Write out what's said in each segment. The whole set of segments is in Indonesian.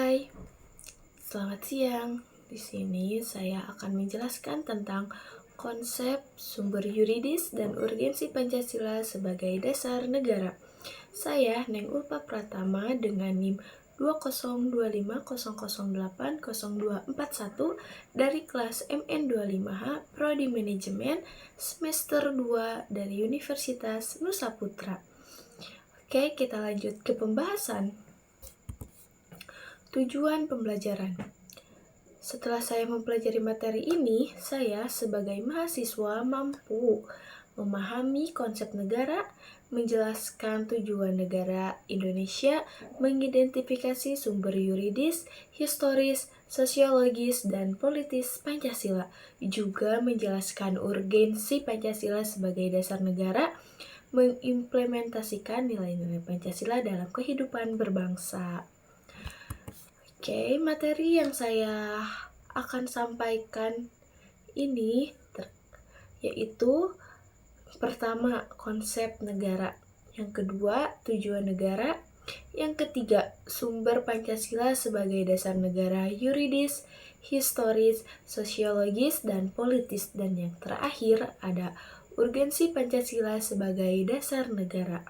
Hai, selamat siang. Di sini saya akan menjelaskan tentang konsep sumber yuridis dan urgensi Pancasila sebagai dasar negara. Saya Neng Ulfa Pratama dengan NIM 20250080241 dari kelas MN25H Prodi Manajemen semester 2 dari Universitas Nusa Putra. Oke, kita lanjut ke pembahasan. Tujuan pembelajaran. Setelah saya mempelajari materi ini, saya sebagai mahasiswa mampu memahami konsep negara, menjelaskan tujuan negara Indonesia, mengidentifikasi sumber yuridis, historis, sosiologis, dan politis Pancasila, juga menjelaskan urgensi Pancasila sebagai dasar negara, mengimplementasikan nilai-nilai Pancasila dalam kehidupan berbangsa. Oke, materi yang saya akan sampaikan ini yaitu pertama, konsep negara, yang kedua, tujuan negara, yang ketiga, sumber Pancasila sebagai dasar negara yuridis, historis, sosiologis, dan politis, dan yang terakhir ada urgensi Pancasila sebagai dasar negara.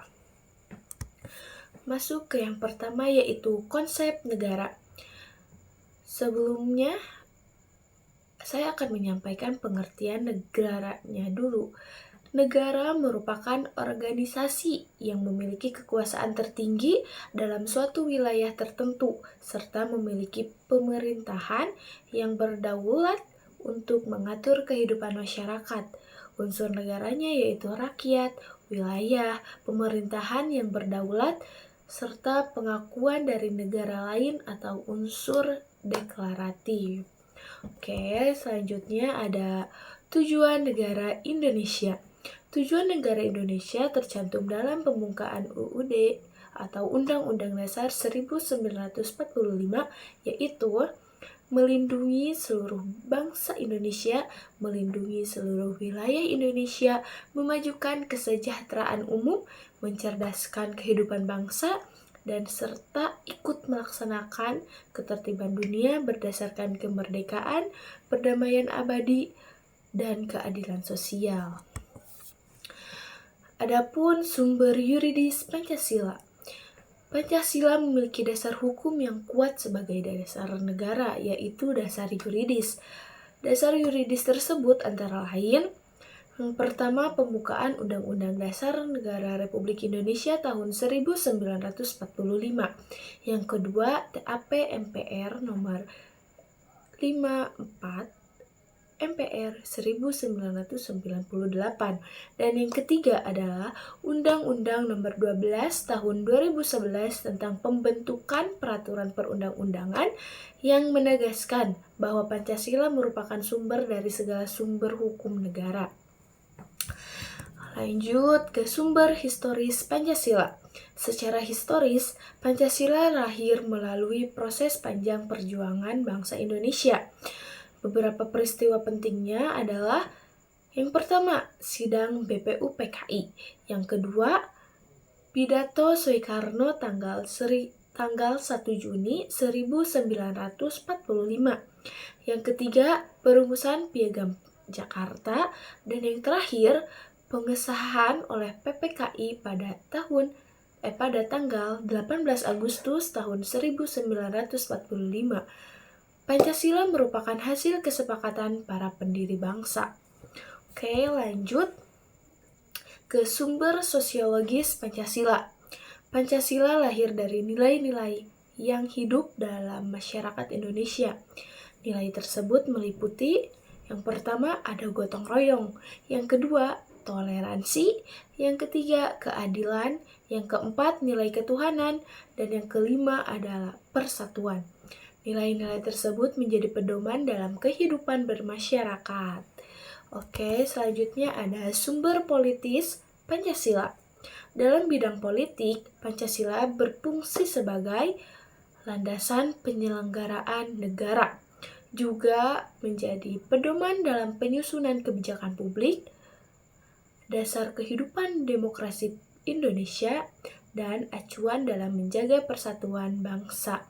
Masuk ke yang pertama yaitu konsep negara. Sebelumnya, saya akan menyampaikan pengertian negaranya dulu. Negara merupakan organisasi yang memiliki kekuasaan tertinggi dalam suatu wilayah tertentu, serta memiliki pemerintahan yang berdaulat untuk mengatur kehidupan masyarakat. Unsur negaranya yaitu rakyat, wilayah, pemerintahan yang berdaulat, serta pengakuan dari negara lain atau unsur deklaratif. Oke, selanjutnya ada tujuan negara Indonesia. Tujuan negara Indonesia tercantum dalam pembukaan UUD atau Undang-Undang Dasar 1945, yaitu melindungi seluruh bangsa Indonesia, melindungi seluruh wilayah Indonesia, memajukan kesejahteraan umum, mencerdaskan kehidupan bangsa, dan serta ikut melaksanakan ketertiban dunia berdasarkan kemerdekaan, perdamaian abadi, dan keadilan sosial. Adapun sumber yuridis Pancasila. Pancasila memiliki dasar hukum yang kuat sebagai dasar negara, yaitu dasar yuridis. Dasar yuridis tersebut antara lain: yang pertama, pembukaan Undang-Undang Dasar Negara Republik Indonesia tahun 1945. Yang kedua, TAP MPR nomor 54 MPR 1998. Dan yang ketiga adalah Undang-Undang nomor 12 tahun 2011 tentang pembentukan peraturan perundang-undangan yang menegaskan bahwa Pancasila merupakan sumber dari segala sumber hukum negara. Lanjut ke sumber historis Pancasila. Secara historis, Pancasila lahir melalui proses panjang perjuangan bangsa Indonesia. Beberapa peristiwa pentingnya adalah: yang pertama, sidang BPUPKI. Yang kedua, pidato Soekarno tanggal 1 Juni 1945. Yang ketiga, perumusan Piagam Jakarta. Dan yang terakhir, pengesahan oleh PPKI pada tanggal 18 Agustus tahun 1945. Pancasila merupakan hasil kesepakatan para pendiri bangsa. Oke, lanjut ke sumber sosiologis Pancasila. Pancasila lahir dari nilai-nilai yang hidup dalam masyarakat Indonesia. Nilai tersebut meliputi: yang pertama, ada gotong royong. Yang kedua, toleransi. Yang ketiga, keadilan. Yang keempat, nilai ketuhanan. Dan yang kelima adalah persatuan. Nilai-nilai tersebut menjadi pedoman dalam kehidupan bermasyarakat. Oke, selanjutnya ada sumber politis Pancasila. Dalam bidang politik, Pancasila berfungsi sebagai landasan penyelenggaraan negara, juga menjadi pedoman dalam penyusunan kebijakan publik, dasar kehidupan demokrasi Indonesia, dan acuan dalam menjaga persatuan bangsa.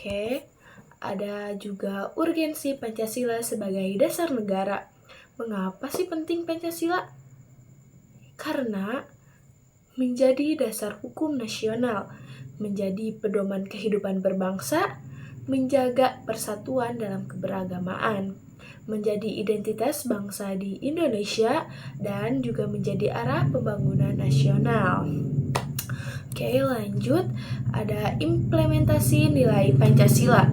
Oke, ada juga urgensi Pancasila sebagai dasar negara. Mengapa sih penting Pancasila? Karena menjadi dasar hukum nasional, menjadi pedoman kehidupan berbangsa, menjaga persatuan dalam keberagamaan, menjadi identitas bangsa di Indonesia, dan juga menjadi arah pembangunan nasional. Oke, lanjut. Ada implementasi nilai Pancasila.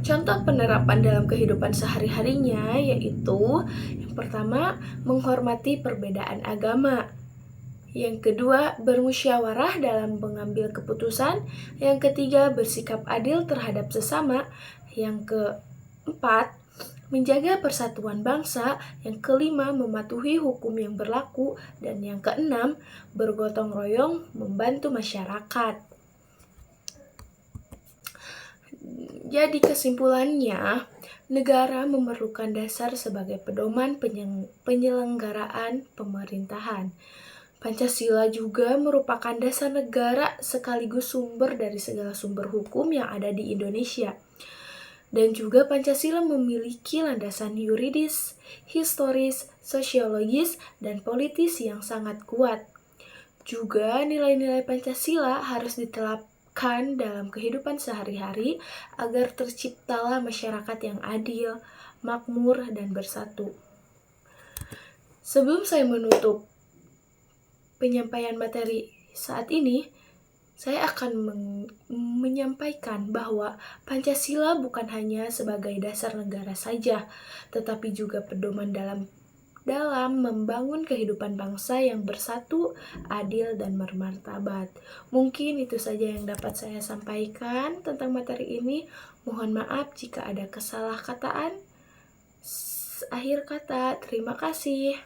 Contoh penerapan dalam kehidupan sehari-harinya yaitu yang pertama, menghormati perbedaan agama. Yang kedua, bermusyawarah dalam mengambil keputusan. Yang ketiga, bersikap adil terhadap sesama. Yang keempat, menjaga persatuan bangsa. Yang kelima, mematuhi hukum yang berlaku. Dan yang keenam, bergotong royong membantu masyarakat. Jadi kesimpulannya, negara memerlukan dasar sebagai pedoman penyelenggaraan pemerintahan. Pancasila juga merupakan dasar negara sekaligus sumber dari segala sumber hukum yang ada di Indonesia. Dan juga Pancasila memiliki landasan yuridis, historis, sosiologis, dan politis yang sangat kuat. Juga nilai-nilai Pancasila harus diterapkan dalam kehidupan sehari-hari agar terciptalah masyarakat yang adil, makmur, dan bersatu. Sebelum saya menutup penyampaian materi saat ini, saya akan menyampaikan bahwa Pancasila bukan hanya sebagai dasar negara saja, tetapi juga pedoman dalam membangun kehidupan bangsa yang bersatu, adil, dan bermartabat. Mungkin itu saja yang dapat saya sampaikan tentang materi ini. Mohon maaf jika ada kesalahkataan. Akhir kata, terima kasih.